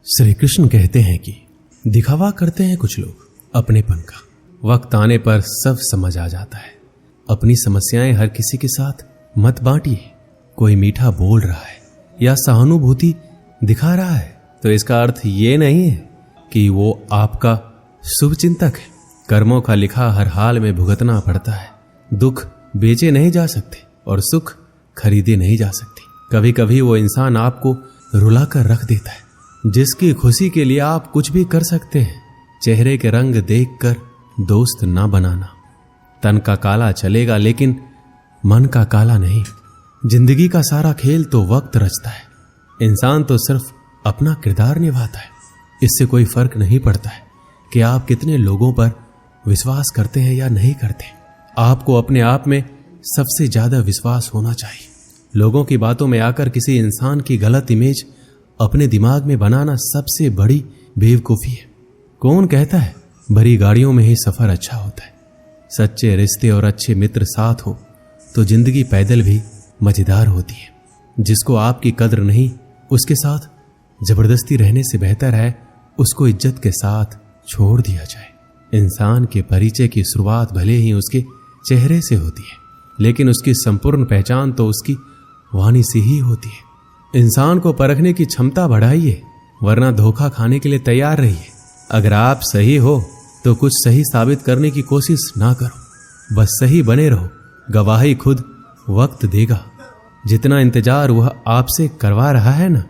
श्री कृष्ण कहते हैं कि दिखावा करते हैं कुछ लोग अपनेपन का, वक्त आने पर सब समझ आ जाता है। अपनी समस्याएं हर किसी के साथ मत बांटिए। कोई मीठा बोल रहा है या सहानुभूति दिखा रहा है तो इसका अर्थ ये नहीं है कि वो आपका शुभचिंतक है। कर्मों का लिखा हर हाल में भुगतना पड़ता है। दुख बेचे नहीं जा सकते और सुख खरीदे नहीं जा सकते। कभी कभी वो इंसान आपको रुलाकर रख देता है जिसकी खुशी के लिए आप कुछ भी कर सकते हैं। चेहरे के रंग देखकर दोस्त ना बनाना। तन का काला चलेगा लेकिन मन का काला नहीं। जिंदगी का सारा खेल तो वक्त रचता है। इंसान तो सिर्फ अपना किरदार निभाता है। इससे कोई फर्क नहीं पड़ता है कि आप कितने लोगों पर विश्वास करते हैं या नहीं करते। आपको अपने आप में सबसे ज्यादा विश्वास होना चाहिए। लोगों की बातों में आकर किसी इंसान की गलत इमेज अपने दिमाग में बनाना सबसे बड़ी बेवकूफी है। कौन कहता है बड़ी गाड़ियों में ही सफर अच्छा होता है। सच्चे रिश्ते और अच्छे मित्र साथ हो तो जिंदगी पैदल भी मजेदार होती है। जिसको आपकी कद्र नहीं उसके साथ जबरदस्ती रहने से बेहतर है उसको इज्जत के साथ छोड़ दिया जाए। इंसान के परिचय की शुरुआत भले ही उसके चेहरे से होती है लेकिन उसकी संपूर्ण पहचान तो उसकी वाणी से ही होती है। इंसान को परखने की क्षमता बढ़ाइए वरना धोखा खाने के लिए तैयार रहिए। अगर आप सही हो तो कुछ सही साबित करने की कोशिश ना करो, बस सही बने रहो। गवाही खुद वक्त देगा। जितना इंतजार वह आपसे करवा रहा है ना,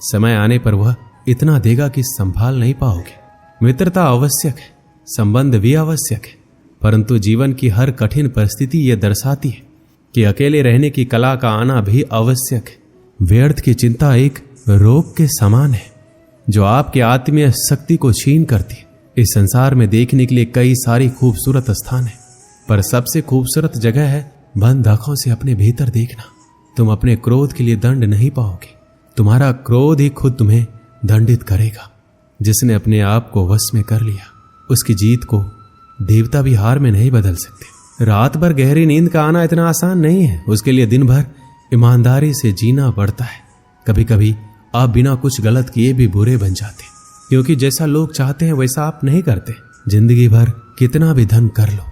समय आने पर वह इतना देगा कि संभाल नहीं पाओगे। मित्रता आवश्यक है, संबंध भी आवश्यक है, परंतु जीवन की हर कठिन परिस्थिति यह दर्शाती है कि अकेले रहने की कला का आना भी आवश्यक है। व्यर्थ की चिंता एक रोग के समान है जो आपके आत्मीय शक्ति को छीन करती है। इस संसार में देखने के लिए कई सारी खूबसूरत स्थान है, पर सबसे खूबसूरत जगह है बंद आंखों से अपने भीतर देखना। तुम अपने क्रोध के लिए दंड नहीं पाओगे, तुम्हारा क्रोध ही खुद तुम्हें दंडित करेगा। जिसने अपने आप को वश में कर लिया उसकी जीत को देवता भी हार में नहीं बदल सकते। रात भर गहरी नींद का आना इतना आसान नहीं है। उसके लिए दिन भर ईमानदारी से जीना पड़ता है। कभी कभी आप बिना कुछ गलत किए भी बुरे बन जाते, क्योंकि जैसा लोग चाहते हैं वैसा आप नहीं करते। जिंदगी भर कितना भी धन कर लो,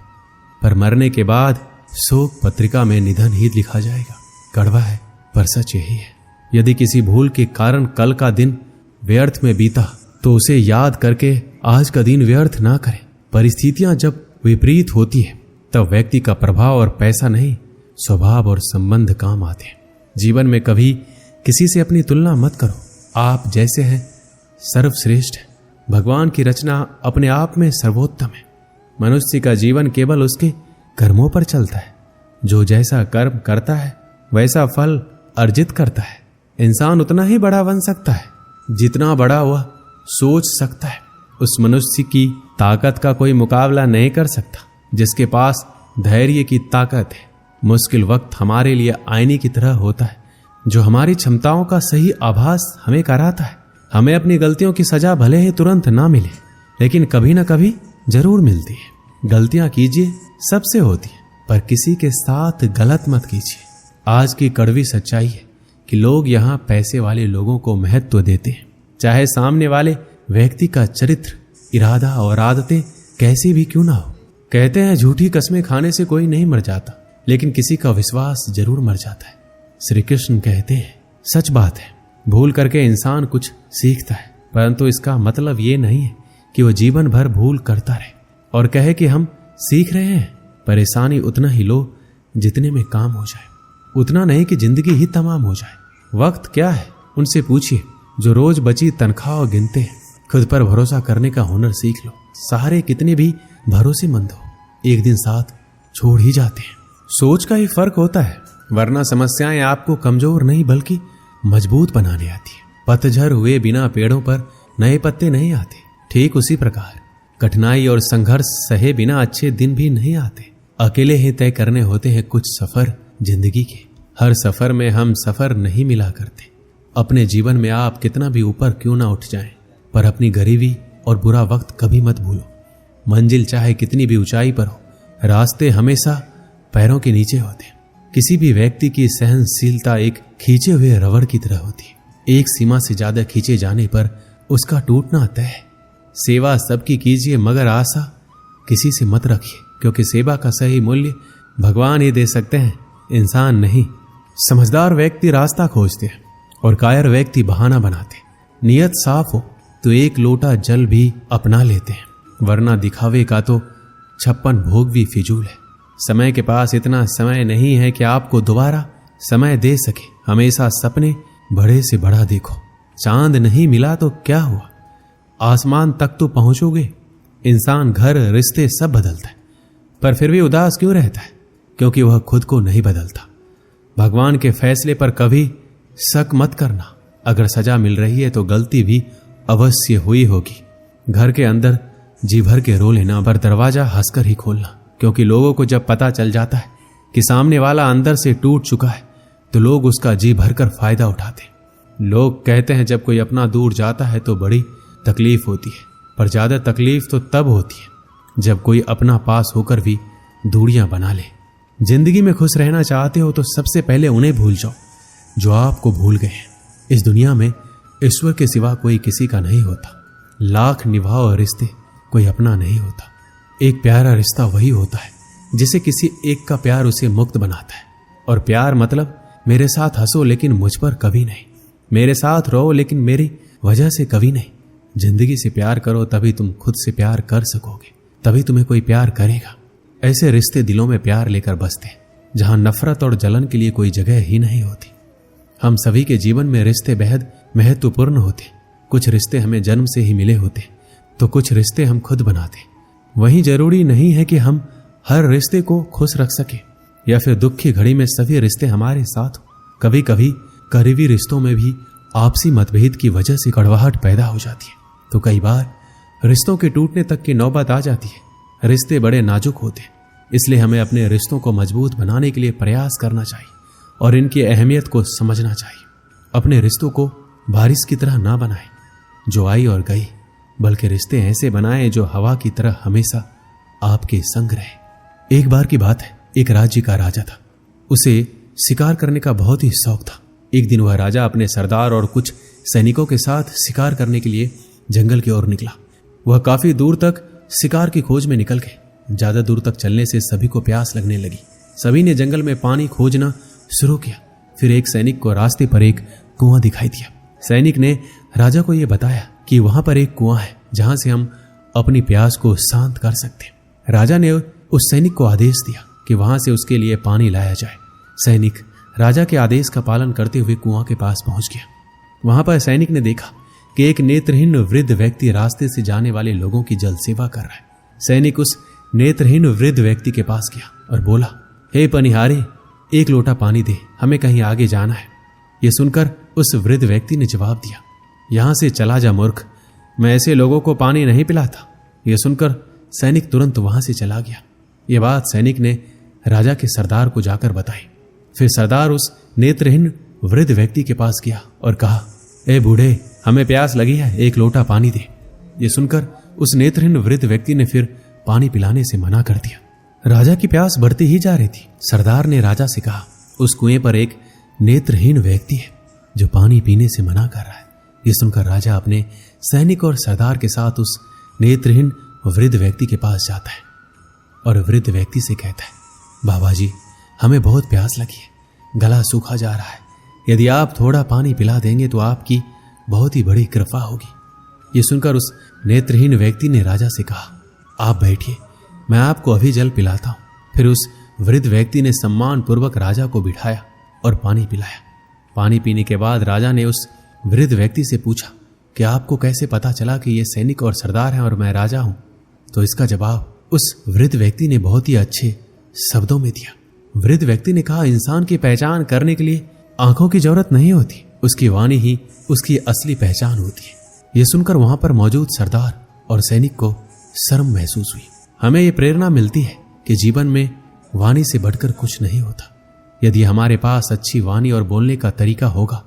पर मरने के बाद शोक पत्रिका में निधन ही लिखा जाएगा। कड़वा है पर सच यही है। यदि किसी भूल के कारण कल का दिन व्यर्थ में बीता तो उसे याद करके आज का दिन व्यर्थ ना करें। परिस्थितियां जब विपरीत होती है तब व्यक्ति का प्रभाव और पैसा नहीं, स्वभाव और संबंध काम आते हैं। जीवन में कभी किसी से अपनी तुलना मत करो। आप जैसे हैं सर्वश्रेष्ठ है। भगवान की रचना अपने आप में सर्वोत्तम है। मनुष्य का जीवन केवल उसके कर्मों पर चलता है। जो जैसा कर्म करता है वैसा फल अर्जित करता है। इंसान उतना ही बड़ा बन सकता है जितना बड़ा वह सोच सकता है। उस मनुष्य की ताकत का कोई मुकाबला नहीं कर सकता जिसके पास धैर्य की ताकत है। मुश्किल वक्त हमारे लिए आईने की तरह होता है जो हमारी क्षमताओं का सही आभास हमें कराता है। हमें अपनी गलतियों की सजा भले ही तुरंत ना मिले लेकिन कभी ना कभी जरूर मिलती है। गलतियां कीजिए, सबसे होती है, पर किसी के साथ गलत मत कीजिए। आज की कड़वी सच्चाई है कि लोग यहाँ पैसे वाले लोगों को महत्व देते हैं, चाहे सामने वाले व्यक्ति का चरित्र, इरादा और आदतें कैसी भी क्यों ना हो। कहते हैं झूठी कस्में खाने से कोई नहीं मर जाता, लेकिन किसी का विश्वास जरूर मर जाता है। श्री कृष्ण कहते हैं सच बात है, भूल करके इंसान कुछ सीखता है, परंतु इसका मतलब ये नहीं है कि वह जीवन भर भूल करता रहे और कहे कि हम सीख रहे हैं। परेशानी उतना ही लो जितने में काम हो जाए, उतना नहीं कि जिंदगी ही तमाम हो जाए। वक्त क्या है उनसे पूछिए जो रोज बची तनख्वाह गिनते हैं। खुद पर भरोसा करने का हुनर सीख लो। सहारे कितने भी भरोसेमंद हो एक दिन साथ छोड़ ही जाते हैं। सोच का ही फर्क होता है, वरना समस्याएं आपको कमजोर नहीं बल्कि मजबूत बनाने आती है। पतझड़ हुए बिना पेड़ों पर नए पत्ते नहीं आते। ठीक उसी प्रकार कठिनाई और संघर्ष सहे बिना अच्छे दिन भी नहीं आते। अकेले ही तय करने होते हैं कुछ सफर जिंदगी के। हर सफर में हम सफर नहीं मिला करते। अपने जीवन में आप कितना भी ऊपर क्यों ना उठ जाएं, पर अपनी गरीबी और बुरा वक्त कभी मत भूलो। मंजिल चाहे कितनी भी ऊंचाई पर हो, रास्ते हमेशा पैरों के नीचे होते हैं। किसी भी व्यक्ति की सहनशीलता एक खींचे हुए रबड़ की तरह होती है। एक सीमा से ज्यादा खींचे जाने पर उसका टूटना तय है। सेवा सबकी कीजिए मगर आशा किसी से मत रखिए, क्योंकि सेवा का सही मूल्य भगवान ही दे सकते हैं, इंसान नहीं। समझदार व्यक्ति रास्ता खोजते हैं और कायर व्यक्ति बहाना बनाते हैं। नियत साफ हो तो एक लोटा जल भी अपना लेते हैं, वरना दिखावे का तो 56 भोग भी फिजूल है। समय के पास इतना समय नहीं है कि आपको दोबारा समय दे सके। हमेशा सपने बड़े से बड़ा देखो। चांद नहीं मिला तो क्या हुआ, आसमान तक तो पहुंचोगे। इंसान घर रिश्ते सब बदलता है, पर फिर भी उदास क्यों रहता है? क्योंकि वह खुद को नहीं बदलता। भगवान के फैसले पर कभी शक मत करना। अगर सजा मिल रही है तो गलती भी अवश्य हुई होगी। घर के अंदर जी भर के रो लेना, पर दरवाजा हंसकर ही खोलना, क्योंकि लोगों को जब पता चल जाता है कि सामने वाला अंदर से टूट चुका है तो लोग उसका जी भरकर फायदा उठाते। लोग कहते हैं जब कोई अपना दूर जाता है तो बड़ी तकलीफ होती है, पर ज्यादा तकलीफ तो तब होती है जब कोई अपना पास होकर भी दूरियां बना ले। जिंदगी में खुश रहना चाहते हो तो सबसे पहले उन्हें भूल जाओ जो आपको भूल गए हैं। इस दुनिया में ईश्वर के सिवा कोई किसी का नहीं होता। लाख निभाओ रिश्ते, कोई अपना नहीं होता। एक प्यारा रिश्ता वही होता है जिसे किसी एक का प्यार उसे मुक्त बनाता है। और प्यार मतलब मेरे साथ हंसो लेकिन मुझ पर कभी नहीं, मेरे साथ रहो लेकिन मेरी वजह से कभी नहीं। जिंदगी से प्यार करो तभी तुम खुद से प्यार कर सकोगे, तभी तुम्हें कोई प्यार करेगा। ऐसे रिश्ते दिलों में प्यार लेकर बसते हैं जहां नफरत और जलन के लिए कोई जगह ही नहीं होती। हम सभी के जीवन में रिश्ते बेहद महत्वपूर्ण होते। कुछ रिश्ते हमें जन्म से ही मिले होते तो कुछ रिश्ते हम खुद बनाते। वहीं जरूरी नहीं है कि हम हर रिश्ते को खुश रख सके या फिर दुख की घड़ी में सभी रिश्ते हमारे साथ हो। कभी कभी करीबी रिश्तों में भी आपसी मतभेद की वजह से कड़वाहट पैदा हो जाती है, तो कई बार रिश्तों के टूटने तक की नौबत आ जाती है। रिश्ते बड़े नाजुक होते हैं, इसलिए हमें अपने रिश्तों को मजबूत बनाने के लिए प्रयास करना चाहिए और इनकी अहमियत को समझना चाहिए। अपने रिश्तों को बारिश की तरह ना बनाएं जो आई और गई, बल्कि रिश्ते ऐसे बनाएं जो हवा की तरह हमेशा आपके संग रहे। एक बार की बात है, एक राज्य का राजा था। उसे शिकार करने का बहुत ही शौक था। एक दिन वह राजा अपने सरदार और कुछ सैनिकों के साथ शिकार करने के लिए जंगल की ओर निकला। वह काफी दूर तक शिकार की खोज में निकल गए। ज्यादा दूर तक चलने से सभी को प्यास लगने लगी। सभी ने जंगल में पानी खोजना शुरू किया। फिर एक सैनिक को रास्ते पर एक कुआं दिखाई दिया। सैनिक ने राजा को यह बताया कि वहां पर एक कुआं है जहां से हम अपनी प्यास को शांत कर सकते हैं। राजा ने उस सैनिक को आदेश दिया कि वहां से उसके लिए पानी लाया जाए। सैनिक राजा के आदेश का पालन करते हुए कुआं के पास पहुंच गया। वहां पर सैनिक ने देखा कि एक नेत्रहीन वृद्ध व्यक्ति रास्ते से जाने वाले लोगों की जल सेवा कर रहा है। सैनिक उस नेत्रहीन वृद्ध व्यक्ति के पास गया और बोला, हे पनिहारी, एक लोटा पानी दे, हमें कहीं आगे जाना है। यह सुनकर उस वृद्ध व्यक्ति ने जवाब दिया, यहां से चला जा मूर्ख, मैं ऐसे लोगों को पानी नहीं पिलाता। यह सुनकर सैनिक तुरंत वहां से चला गया। यह बात सैनिक ने राजा के सरदार को जाकर बताई। फिर सरदार उस नेत्रहीन वृद्ध व्यक्ति के पास गया और कहा, ए बूढ़े, हमें प्यास लगी है, एक लोटा पानी दे। यह सुनकर उस नेत्रहीन वृद्ध व्यक्ति ने फिर पानी पिलाने से मना कर दिया। राजा की प्यास बढ़ती ही जा रही थी। सरदार ने राजा से कहा, उस कुएं पर एक नेत्रहीन व्यक्ति है जो पानी पीने से मना कर रहा है। यह सुनकर राजा अपने सैनिक और सरदार के साथ उस नेत्रहीन वृद्ध व्यक्ति के पास जाता है और वृद्ध व्यक्ति से कहता है, बाबा जी, हमें बहुत प्यास लगी है, गला सूखा जा रहा है, यदि आप थोड़ा पानी पिला देंगे तो आपकी बहुत ही बड़ी कृपा होगी। यह सुनकर उस नेत्रहीन व्यक्ति ने राजा से कहा, आप बैठिए, मैं आपको अभी जल पिलाता हूं। फिर उस वृद्ध व्यक्ति ने सम्मान पूर्वक राजा को बिठाया और पानी पिलाया। पानी पीने के बाद राजा ने उस वृद्ध व्यक्ति से पूछा कि आपको कैसे पता चला कि ये सैनिक और सरदार हैं और मैं राजा हूं? तो इसका जवाब उस वृद्ध व्यक्ति ने बहुत ही अच्छे शब्दों में दिया। वृद्ध व्यक्ति ने कहा, इंसान की पहचान करने के लिए आंखों की जरूरत नहीं होती, उसकी वाणी ही उसकी असली पहचान होती है। यह सुनकर वहां पर मौजूद सरदार और सैनिक को शर्म महसूस हुई। हमें यह प्रेरणा मिलती है कि जीवन में वाणी से बढ़कर कुछ नहीं होता। यदि हमारे पास अच्छी वाणी और बोलने का तरीका होगा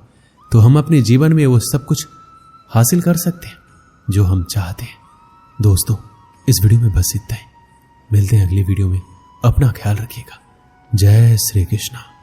तो हम अपने जीवन में वो सब कुछ हासिल कर सकते हैं जो हम चाहते हैं। दोस्तों, इस वीडियो में बस इतना ही। मिलते हैं अगली वीडियो में। अपना ख्याल रखिएगा। जय श्री कृष्ण।